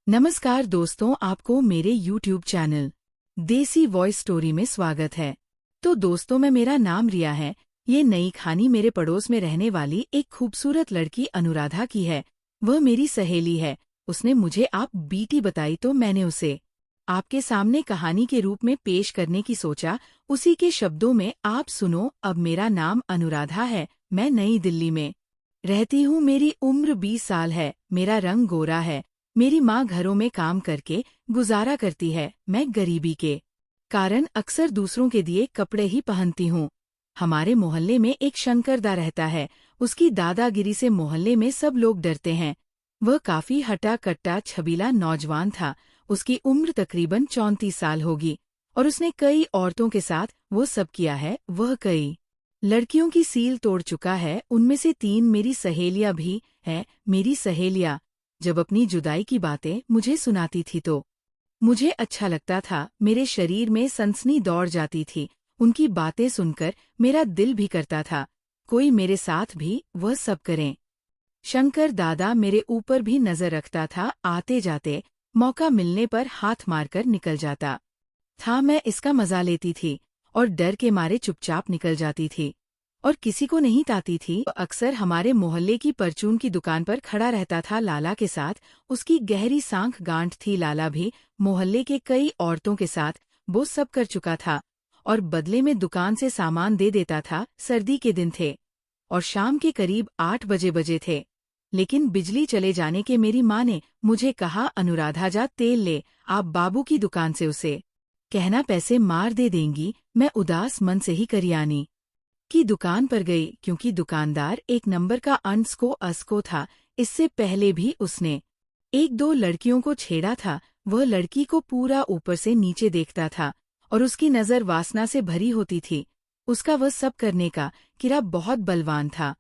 नमस्कार दोस्तों, आपको मेरे YouTube चैनल देसी वॉइस स्टोरी में स्वागत है। तो दोस्तों, मेरा नाम रिया है। ये नई खानी मेरे पड़ोस में रहने वाली एक खूबसूरत लड़की अनुराधा की है। वह मेरी सहेली है। उसने मुझे आप बीटी बताई तो मैंने उसे आपके सामने कहानी के रूप में पेश करने की सोचा। उसी के शब्दों में आप सुनो। अब मेरा नाम अनुराधा है। मैं नई दिल्ली में रहती हूँ। मेरी उम्र 20 साल है। मेरा रंग गोरा है। मेरी माँ घरों में काम करके गुजारा करती है। मैं गरीबी के कारण अक्सर दूसरों के दिए कपड़े ही पहनती हूँ। हमारे मोहल्ले में एक शंकरदा रहता है। उसकी दादागिरी से मोहल्ले में सब लोग डरते हैं। वह काफी हटा कट्टा छबीला नौजवान था। उसकी उम्र तकरीबन 34 साल होगी और उसने कई औरतों के साथ वो सब किया है। वह कई लड़कियों की सील तोड़ चुका है। उनमें से 3 मेरी सहेलियां भी हैं। मेरी सहेलियां जब अपनी जुदाई की बातें मुझे सुनाती थी तो मुझे अच्छा लगता था। मेरे शरीर में सनसनी दौड़ जाती थी। उनकी बातें सुनकर मेरा दिल भी करता था कोई मेरे साथ भी वह सब करें। शंकर दादा मेरे ऊपर भी नजर रखता था। आते जाते मौका मिलने पर हाथ मारकर निकल जाता था। मैं इसका मजा लेती थी और डर के मारे चुपचाप निकल जाती थी और किसी को नहीं ताती थी। अक्सर हमारे मोहल्ले की परचून की दुकान पर खड़ा रहता था लाला के साथ। उसकी गहरी सांख गांठ थी। लाला भी मोहल्ले के कई औरतों के साथ वो सब कर चुका था और बदले में दुकान से सामान दे देता था। सर्दी के दिन थे और शाम के करीब 8 बजे थे। लेकिन बिजली चले जाने के मेरी माँ ने मुझे कहा, अनुराधा जा तेल ले, आप बाबू की दुकान से उसे कहना पैसे मार दे देंगी। मैं उदास मन से ही करियानी की दुकान पर गई क्योंकि दुकानदार एक नंबर का अस्को था। इससे पहले भी उसने 1-2 लड़कियों को छेड़ा था। वह लड़की को पूरा ऊपर से नीचे देखता था और उसकी नज़र वासना से भरी होती थी। उसका वह सब करने का किरा बहुत बलवान था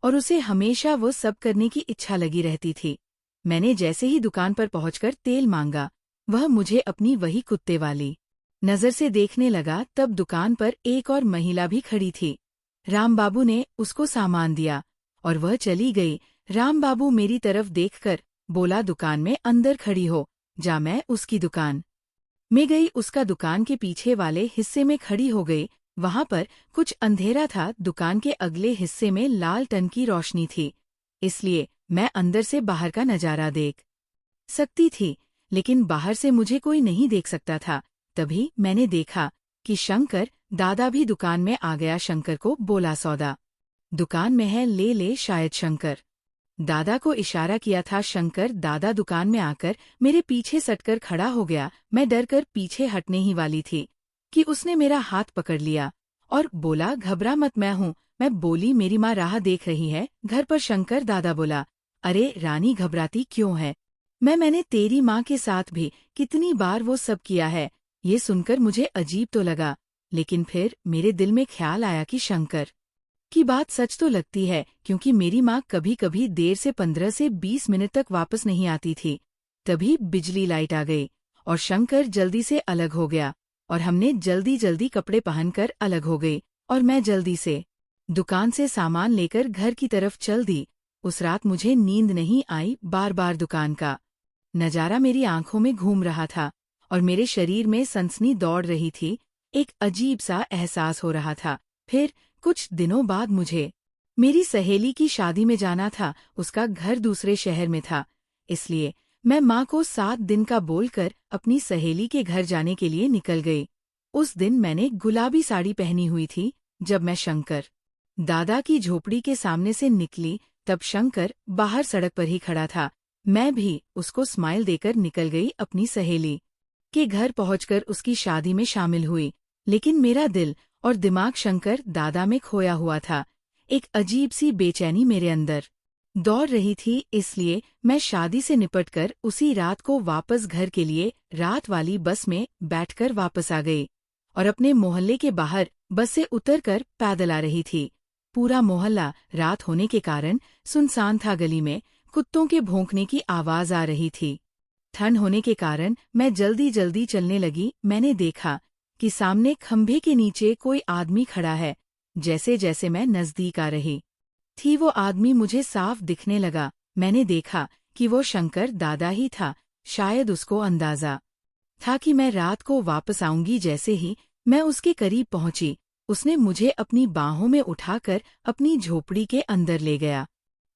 और उसे हमेशा वो सब करने की इच्छा लगी रहती थी। मैंने जैसे ही दुकान पर पहुंचकर तेल मांगा, वह मुझे अपनी वही कुत्ते वाली नज़र से देखने लगा। तब दुकान पर एक और महिला भी खड़ी थी। रामबाबू ने उसको सामान दिया और वह चली गई। रामबाबू मेरी तरफ देखकर बोला, दुकान में अंदर खड़ी हो जा। मैं उसकी दुकान में गई। उसका दुकान के पीछे वाले हिस्से में खड़ी हो गई। वहां पर कुछ अंधेरा था। दुकान के अगले हिस्से में लाल टन की रोशनी थी, इसलिए मैं अंदर से बाहर का नजारा देख सकती थी, लेकिन बाहर से मुझे कोई नहीं देख सकता था। तभी मैंने देखा कि शंकर दादा भी दुकान में आ गया। शंकर को बोला, सौदा दुकान में है, ले ले। शायद शंकर दादा को इशारा किया था। शंकर दादा दुकान में आकर मेरे पीछे सटकर खड़ा हो गया। मैं डर कर पीछे हटने ही वाली थी कि उसने मेरा हाथ पकड़ लिया और बोला, घबरा मत, मैं हूँ। मैं बोली, मेरी माँ राह देख रही है घर पर। शंकर दादा बोला, अरे रानी, घबराती क्यों है? मैंने तेरी माँ के साथ भी कितनी बार वो सब किया है। ये सुनकर मुझे अजीब तो लगा, लेकिन फिर मेरे दिल में ख्याल आया कि शंकर की बात सच तो लगती है, क्योंकि मेरी माँ कभी कभी देर से 15 से 20 मिनट तक वापस नहीं आती थी। तभी बिजली लाइट आ गई और शंकर जल्दी से अलग हो गया और हमने जल्दी जल्दी कपड़े पहनकर अलग हो गई और मैं जल्दी से दुकान से सामान लेकर घर की तरफ चल दी। उस रात मुझे नींद नहीं आई। बार बार दुकान का नजारा मेरी आंखों में घूम रहा था और मेरे शरीर में सनसनी दौड़ रही थी। एक अजीब सा एहसास हो रहा था। फिर कुछ दिनों बाद मुझे मेरी सहेली की शादी में जाना था। उसका घर दूसरे शहर में था, इसलिए मैं माँ को 7 दिन का बोलकर अपनी सहेली के घर जाने के लिए निकल गई। उस दिन मैंने गुलाबी साड़ी पहनी हुई थी। जब मैं शंकर दादा की झोपड़ी के सामने से निकली, तब शंकर बाहर सड़क पर ही खड़ा था। मैं भी उसको स्माइल देकर निकल गई। अपनी सहेली के घर पहुंचकर उसकी शादी में शामिल हुई, लेकिन मेरा दिल और दिमाग शंकर दादा में खोया हुआ था। एक अजीब सी बेचैनी मेरे अंदर दौड़ रही थी, इसलिए मैं शादी से निपटकर उसी रात को वापस घर के लिए रात वाली बस में बैठकर वापस आ गई और अपने मोहल्ले के बाहर बस से उतरकर पैदल आ रही थी। पूरा मोहल्ला रात होने के कारण सुनसान था। गली में कुत्तों के भौंकने की आवाज आ रही थी। ठंड होने के कारण मैं जल्दी जल्दी चलने लगी। मैंने देखा कि सामने खंभे के नीचे कोई आदमी खड़ा है। जैसे जैसे मैं नजदीक आ रही थी, वो आदमी मुझे साफ दिखने लगा। मैंने देखा कि वो शंकर दादा ही था। शायद उसको अंदाजा था कि मैं रात को वापस आऊंगी। जैसे ही मैं उसके करीब पहुंची, उसने मुझे अपनी बाहों में उठाकर अपनी झोपड़ी के अंदर ले गया।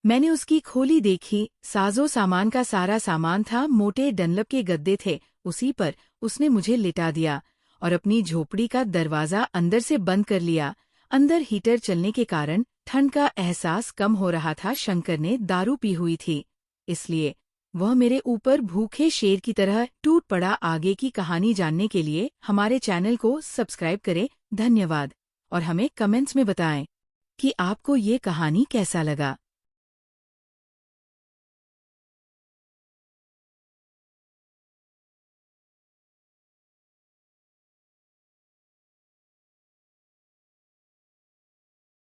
मैंने उसकी खोली देखी, साजो सामान का सारा सामान था, मोटे डनलप के गद्दे थे, उसी पर उसने मुझे लिटा दिया और अपनी झोपड़ी का दरवाजा अंदर से बंद कर लिया। अंदर हीटर चलने के कारण ठंड का एहसास कम हो रहा था। शंकर ने दारू पी हुई थी, इसलिए वह मेरे ऊपर भूखे शेर की तरह टूट पड़ा। आगे की कहानी जानने के लिए हमारे चैनल को सब्सक्राइब करें। धन्यवाद। और हमें कमेंट्स में बताएं कि आपको ये कहानी कैसा लगा।